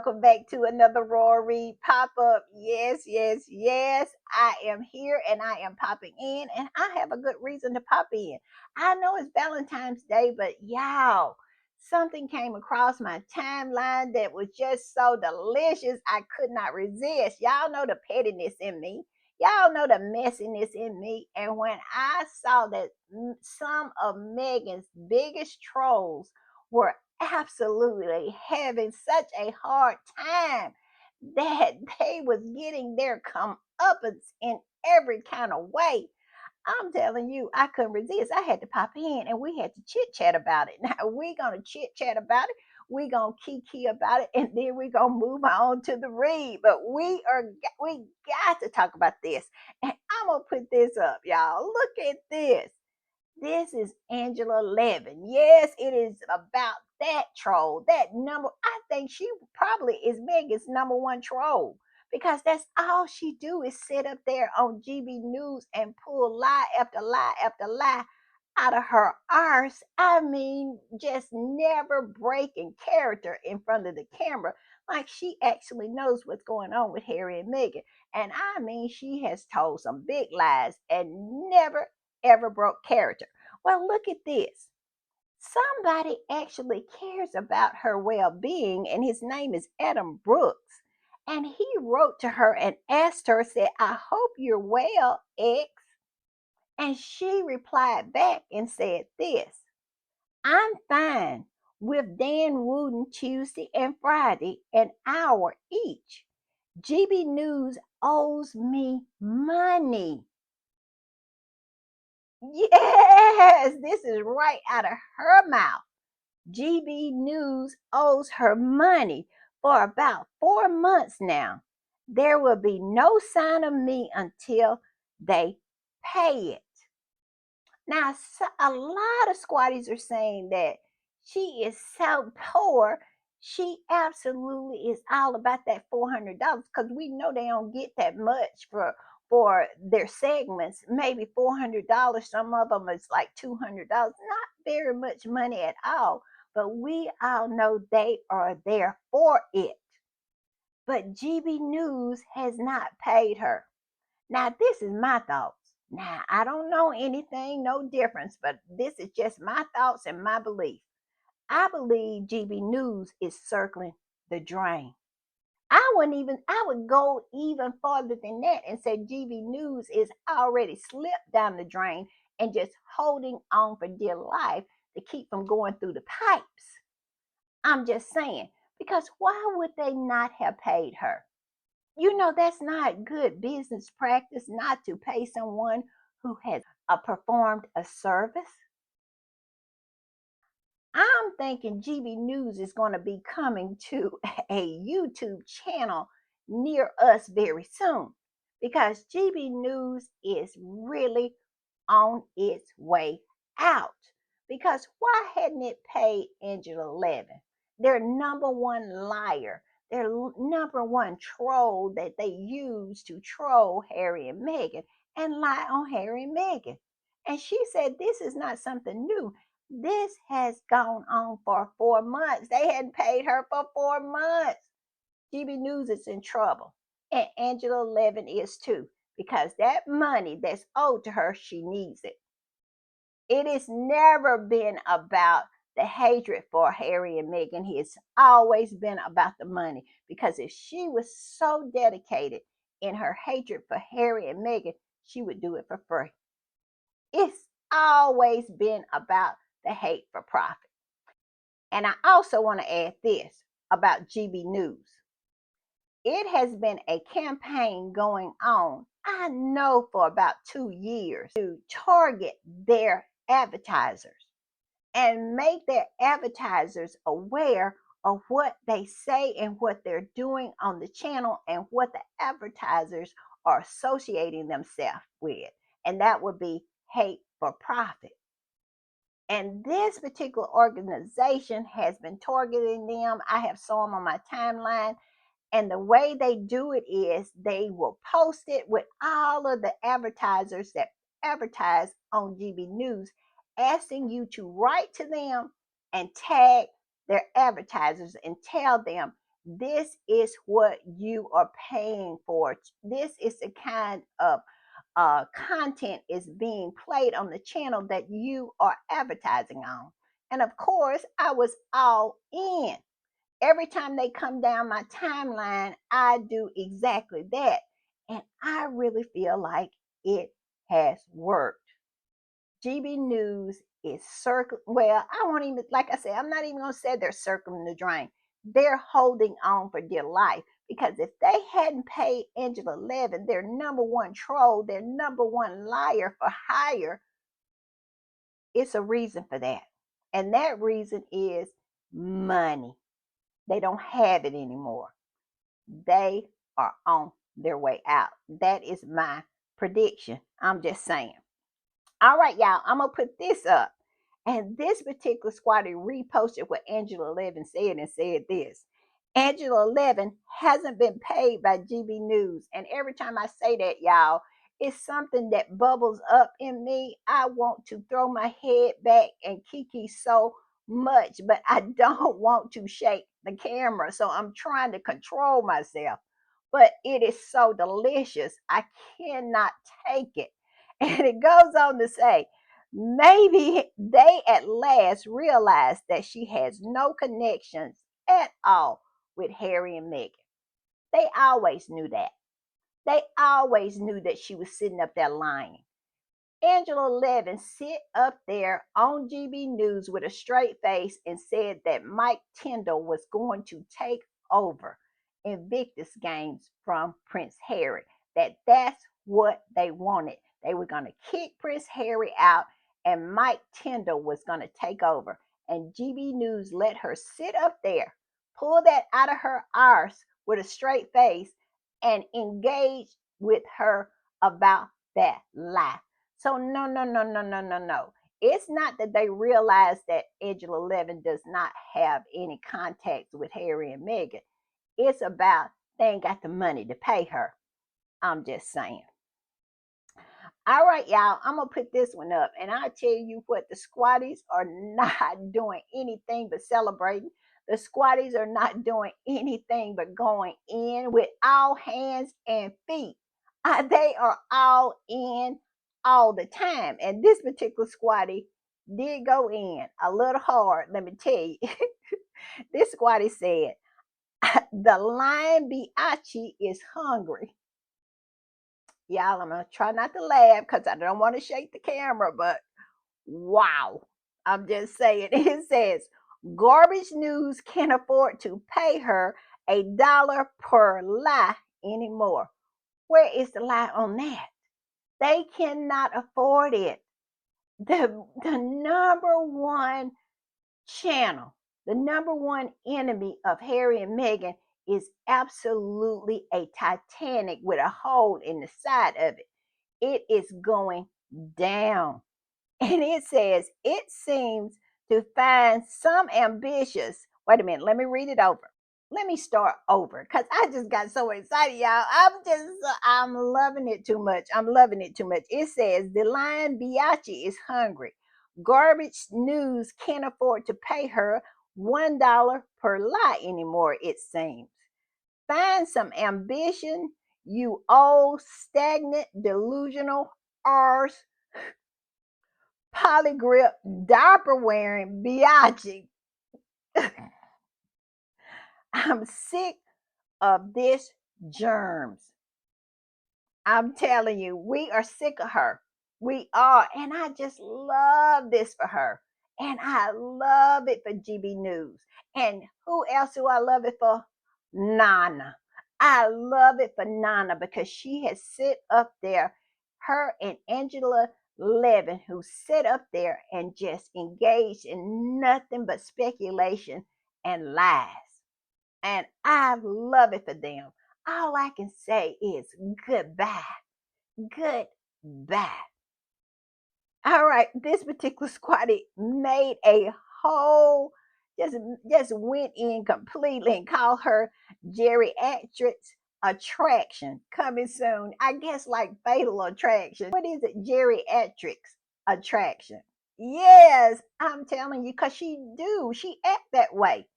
welcome back to another Royal Read pop-up. Yes, yes, yes. I am here and I am popping in, and I have a good reason to pop in. I know it's Valentine's Day, but y'all, something came across my timeline that was just so delicious. I could not resist. Y'all know the pettiness in me. Y'all know the messiness in me. And when I saw that some of Megan's biggest trolls were absolutely having such a hard time that they was getting their comeuppance in every kind of way. I'm telling you, I couldn't resist. I had to pop in and we had to chit chat about it. Now we're gonna chit chat about it. We're gonna kiki about it, and then we're gonna move on to the read. But we got to talk about this. And I'm gonna put this up, y'all. Look at this. This is Angela Levin. Yes, it is about that troll. That number, I think she probably is Megan's number one troll because that's all she do is sit up there on GB News and pull lie after lie after lie out of her arse. I mean, just never breaking character in front of the camera. Like she actually knows what's going on with Harry and Meghan. And I mean, she has told some big lies and never ever broke character. Well, look at this. Somebody actually cares about her well being, and his name is Adam Brooks. And he wrote to her and asked her, said, I hope you're well, X. And she replied back and said this: I'm fine with Dan Wooden Tuesday and Friday, an hour each. GB News owes me money. Yes, this is right out of her mouth. GB News owes her money for about 4 months now. There will be no sign of me until they pay it. Now, a lot of squatties are saying that she is so poor. She absolutely is all about that $400 because we know they don't get that much for their segments. Maybe $400. Some of them is like $200. Not very much money at all. But we all know they are there for it. But GB News has not paid her. Now, this is my thoughts. Now, I don't know anything, no difference, but this is just my thoughts and my belief. I believe GB News is circling the drain. I would go even farther than that and say GB News is already slipped down the drain and just holding on for dear life to keep from going through the pipes. I'm just saying, because why would they not have paid her? That's not good business practice not to pay someone who has performed a service. I'm thinking GB News is going to be coming to a YouTube channel near us very soon because GB News is really on its way out. Because why hadn't it paid Angela Levin, their number one liar, their number one troll that they use to troll Harry and Meghan and lie on Harry and Meghan? And she said this is not something new. This has gone on for 4 months. They hadn't paid her for 4 months. GB News is in trouble. And Angela Levin is too, because that money that's owed to her, she needs it. It has never been about the hatred for Harry and Meghan. It's always been about the money. Because if she was so dedicated in her hatred for Harry and Meghan, she would do it for free. It's always been about the hate for profit. And I also want to add this about GB News. It has been a campaign going on, I know, for about 2 years to target their advertisers and make their advertisers aware of what they say and what they're doing on the channel and what the advertisers are associating themselves with. And that would be hate for profit. And this particular organization has been targeting them. I have saw them on my timeline. And the way they do it is they will post it with all of the advertisers that advertise on GB News, asking you to write to them and tag their advertisers and tell them This is what you are paying for. This is the kind of content is being played on the channel that you are advertising on. And of course, I was all in. Every time they come down my timeline, I do exactly that. And I really feel like it has worked. GB News is well, I won't even, like I said, I'm not even going to say they're circling the drain. They're holding on for dear life because if they hadn't paid Angela Levin, their number one troll, their number one liar for hire, it's a reason for that. And that reason is money. They don't have it anymore. They are on their way out. That is my prediction. I'm just saying. All right, y'all, I'm going to put this up. And this particular squatter reposted what Angela Levin said and said this. Angela Levin hasn't been paid by GB News. And every time I say that, y'all, it's something that bubbles up in me. I want to throw my head back and kiki so much, but I don't want to shake the camera. So I'm trying to control myself. But it is so delicious. I cannot take it. And it goes on to say, maybe they at last realized that she has no connections at all with Harry and Meghan. They always knew that. They always knew that she was sitting up there lying. Angela Levin sit up there on GB News with a straight face and said that Mike Tyndall was going to take over Invictus Games from Prince Harry. That's what they wanted. They were going to kick Prince Harry out and Mike Tyndall was going to take over. And GB News let her sit up there, pull that out of her arse with a straight face and engage with her about that lie. So no, no, no, no, no, no, no. It's not that they realize that Angela Levin does not have any contacts with Harry and Meghan. It's about they ain't got the money to pay her. I'm just saying. All right, y'all, I'm going to put this one up. And I tell you what, the squatties are not doing anything but celebrating. The squatties are not doing anything but going in with all hands and feet. They are all in all the time. And this particular squatty did go in a little hard, let me tell you. This squatty said, the lion Biachi is hungry. Y'all, I'm going to try not to laugh because I don't want to shake the camera, but wow. I'm just saying. It says, garbage news can't afford to pay her $1 per lie anymore. Where is the lie on that? They cannot afford it. The number one channel, the number one enemy of Harry and Meghan is absolutely a Titanic with a hole in the side of it. It is going down. And it says, it seems to find some ambitious. Wait a minute, let me read it over. Let me start over because I just got so excited, y'all. I'm loving it too much. I'm loving it too much. It says, the lion Biachi is hungry. Garbage news can't afford to pay her $1 per lie anymore, it seems. Find some ambition, you old, stagnant, delusional arse, polygrip, diaper wearing Biachi. I'm sick of this germs. I'm telling you, we are sick of her. We are. And I just love this for her. And I love it for GB News. And who else do I love it for? Nana. I love it for Nana because she has sit up there, her and Angela Levin, who sit up there and just engaged in nothing but speculation and lies. And I love it for them. All I can say is goodbye. Goodbye. All right, this particular squatty made a whole, just went in completely and called her geriatrics attraction coming soon. I guess like fatal attraction. What is it? Geriatrics attraction. Yes, I'm telling you, because she act that way.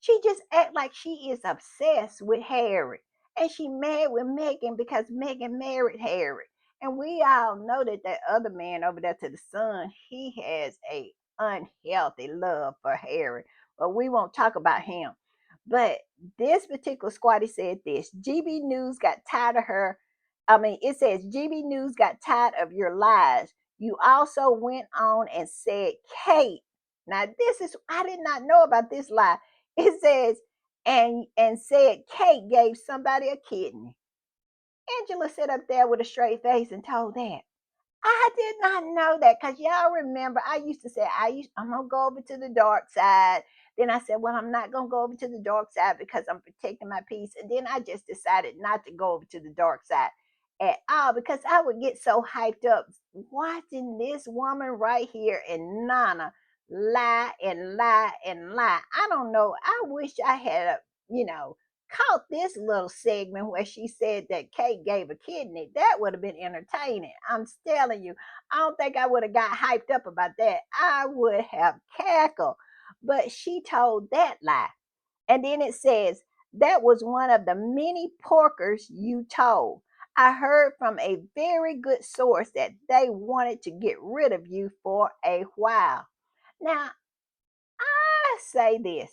She just act like she is obsessed with Harry. And she mad with Meghan because Meghan married Harry. And we all know that that other man over there to the son, he has a unhealthy love for Harry. But we won't talk about him. But this particular squatty said this: GB News got tired of her. I mean, it says GB News got tired of your lies. You also went on and said Kate. Now, this is, I did not know about this lie. It says, and said Kate gave somebody a kidney. Angela sat up there with a straight face and told that. I did not know that because y'all remember I used to say I'm gonna go over to the dark side. Then I said, well, I'm not gonna go over to the dark side because I'm protecting my peace. And then I just decided not to go over to the dark side at all because I would get so hyped up watching this woman right here and Nana lie and lie and lie. I don't know. I wish I had caught this little segment where she said that Kate gave a kidney. That would have been entertaining. I'm telling you, I don't think I would have got hyped up about that. I would have cackled. But she told that lie. And then it says, that was one of the many porkers you told. I heard from a very good source that they wanted to get rid of you for a while. Now, I say this: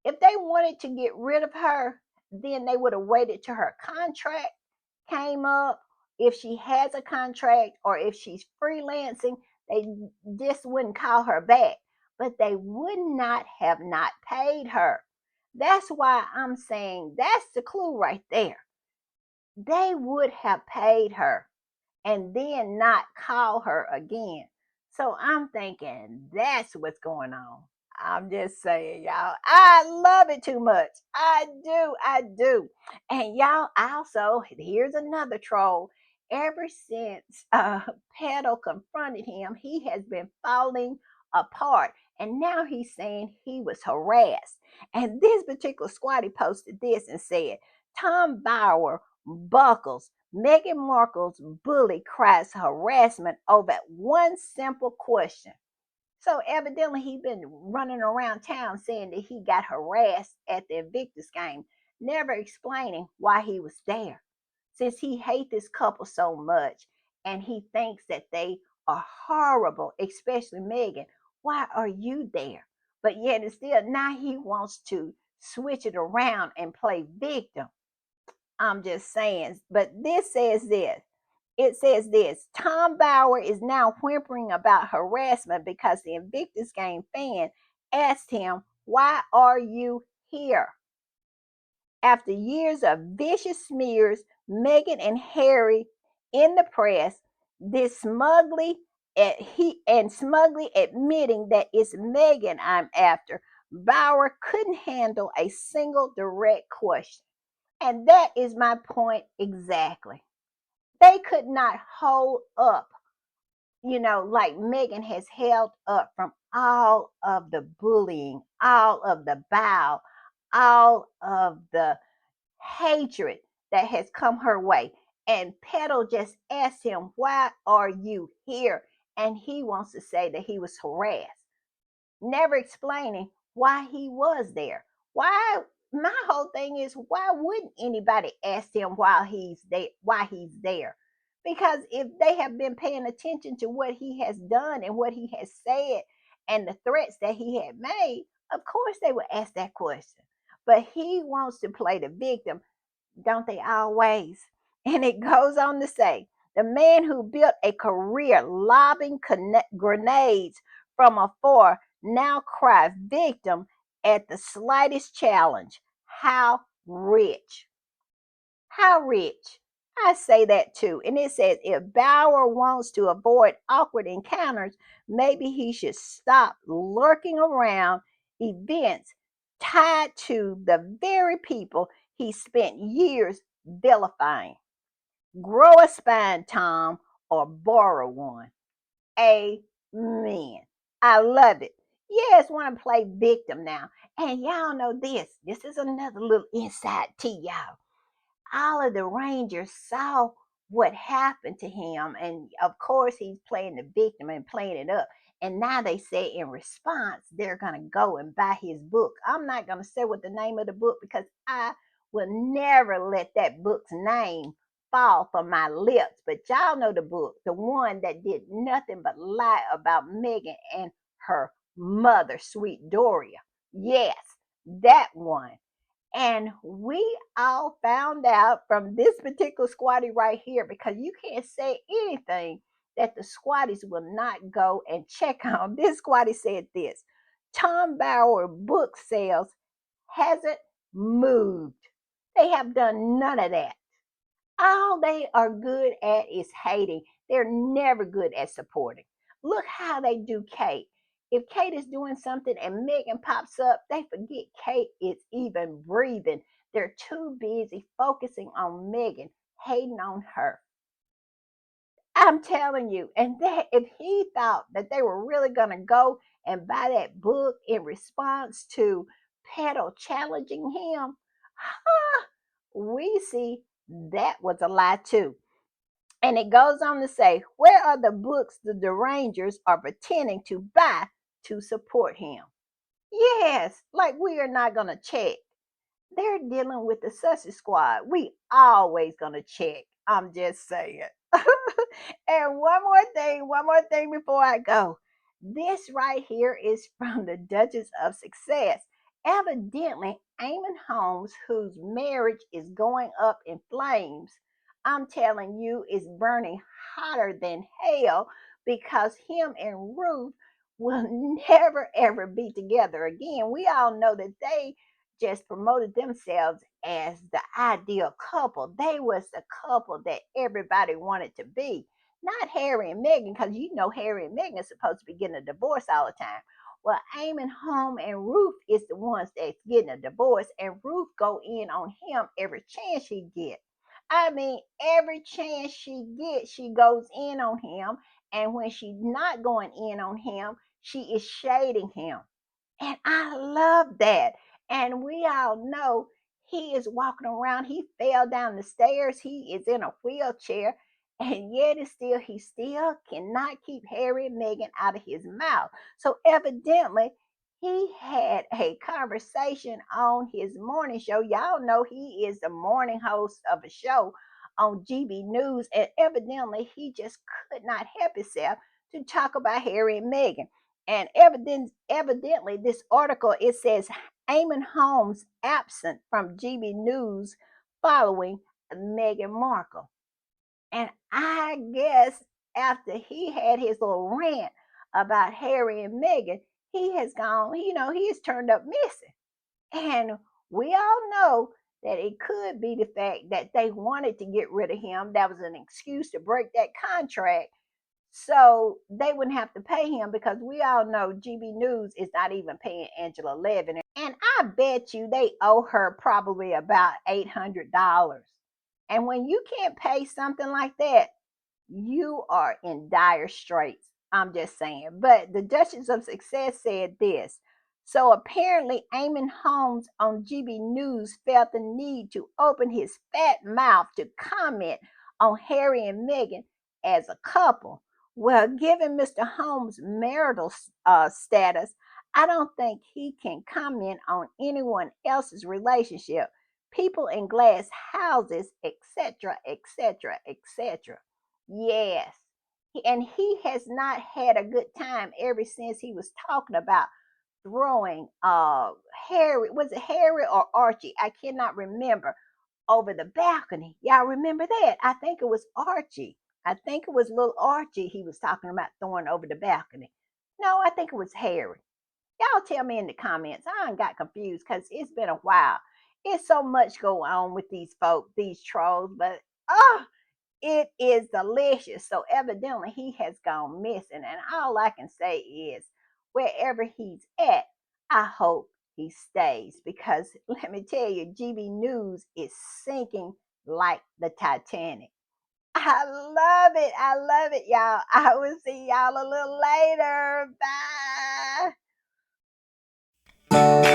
if they wanted to get rid of her, then they would have waited till her contract came up. If she has a contract or if she's freelancing, they just wouldn't call her back. But they would not have not paid her. That's why I'm saying that's the clue right there. They would have paid her and then not call her again. So I'm thinking that's what's going on. I'm just saying, y'all, I love it too much. I do. And y'all, also, here's another troll. Ever since Petal confronted him, he has been falling apart. And now he's saying he was harassed. And this particular squatty posted this and said, Tom Bauer buckles. Meghan Markle's bully cries harassment over one simple question. So evidently he's been running around town saying that he got harassed at the Invictus game, never explaining why he was there. Since he hates this couple so much and he thinks that they are horrible, especially Meghan, why are you there? But yet and still now he wants to switch it around and play victim. I'm just saying. But this says this. It says this: Tom Bauer is now whimpering about harassment because the Invictus Game fan asked him, why are you here? After years of vicious smears, Meghan and Harry in the press, this smugly admitting that it's Meghan I'm after, Bauer couldn't handle a single direct question. And that is my point exactly. They could not hold up, like Meghan has held up from all of the bullying, all of the bow, all of the hatred that has come her way. And Petal just asked him, why are you here? And he wants to say that he was harassed, never explaining why he was there. Why? My whole thing is, why wouldn't anybody ask him while he's there? Why he's there? Because if they have been paying attention to what he has done and what he has said and the threats that he had made, of course they would ask that question. But he wants to play the victim, don't they always? And it goes on to say, the man who built a career lobbing grenades from afar now cries victim at the slightest challenge. How rich? How rich? I say that too. And it says, if Bauer wants to avoid awkward encounters, maybe he should stop lurking around events tied to the very people he spent years vilifying. Grow a spine, Tom, or borrow one. Amen. I love it. Yes, want to play victim now. And y'all know this. This is another little inside tea, y'all. All of the Rangers saw what happened to him. And of course, he's playing the victim and playing it up. And now they say in response, they're going to go and buy his book. I'm not going to say what the name of the book because I will never let that book's name fall from my lips. But y'all know the book, the one that did nothing but lie about Meghan and her mother, sweet Doria. Yes, that one. And we all found out from this particular squatty right here, because you can't say anything that the squatties will not go and check on. This squatty said this: Tom Bauer book sales hasn't moved. They have done none of that. All they are good at is hating. They're never good at supporting. Look how they do Kate. If Kate is doing something and Meghan pops up, they forget Kate is even breathing. They're too busy focusing on Meghan, hating on her. I'm telling you, and that if he thought that they were really going to go and buy that book in response to Petal challenging him, we see that was a lie too. And it goes on to say, where are the books the derangers are pretending to buy to support him? Yes, like we are not going to check. They're dealing with the Sussex Squad. We always going to check. I'm just saying. And one more thing before I go. This right here is from the Duchess of Success. Evidently, Eamonn Holmes, whose marriage is going up in flames, I'm telling you, is burning hotter than hell because him and Ruth will never ever be together again. We all know that they just promoted themselves as the ideal couple. They was the couple that everybody wanted to be. Not Harry and Meghan, because you know Harry and Meghan are supposed to be getting a divorce all the time. Well, Eamon Home and Ruth is the ones that's getting a divorce, and Ruth go in on him every chance she get. I mean, every chance she gets, she goes in on him, and when she's not going in on him, she is shading him. And I love that. And we all know he is walking around. He fell down the stairs. He is in a wheelchair. And yet he still cannot keep Harry and Meghan out of his mouth. So evidently he had a conversation on his morning show. Y'all know he is the morning host of a show on GB News. And evidently he just could not help himself to talk about Harry and Meghan. And evidently, this article it says Eamon Holmes absent from GB News following Meghan Markle. And I guess after he had his little rant about Harry and Meghan, he has gone, he has turned up missing. And we all know that it could be the fact that they wanted to get rid of him. That was an excuse to break that contract so they wouldn't have to pay him because we all know GB News is not even paying Angela Levin. And I bet you they owe her probably about $800. And when you can't pay something like that, you are in dire straits. I'm just saying. But the Duchess of Success said this. So apparently, Eamon Holmes on GB News felt the need to open his fat mouth to comment on Harry and Meghan as a couple. Well, given Mr. Holmes' marital status, I don't think he can comment on anyone else's relationship, people in glass houses, etc., etc., etc. Yes. And he has not had a good time ever since he was talking about throwing Harry, was it Harry or Archie? I cannot remember, over the balcony. Y'all remember that? I think it was Archie. I think it was little Archie he was talking about throwing over the balcony. No, I think it was Harry. Y'all tell me in the comments. I ain't got confused because it's been a while. It's so much go on with these folk, these trolls, but it is delicious. So evidently he has gone missing. And all I can say is wherever he's at, I hope he stays because let me tell you, GB News is sinking like the Titanic. I love it. I love it, y'all. I will see y'all a little later. Bye.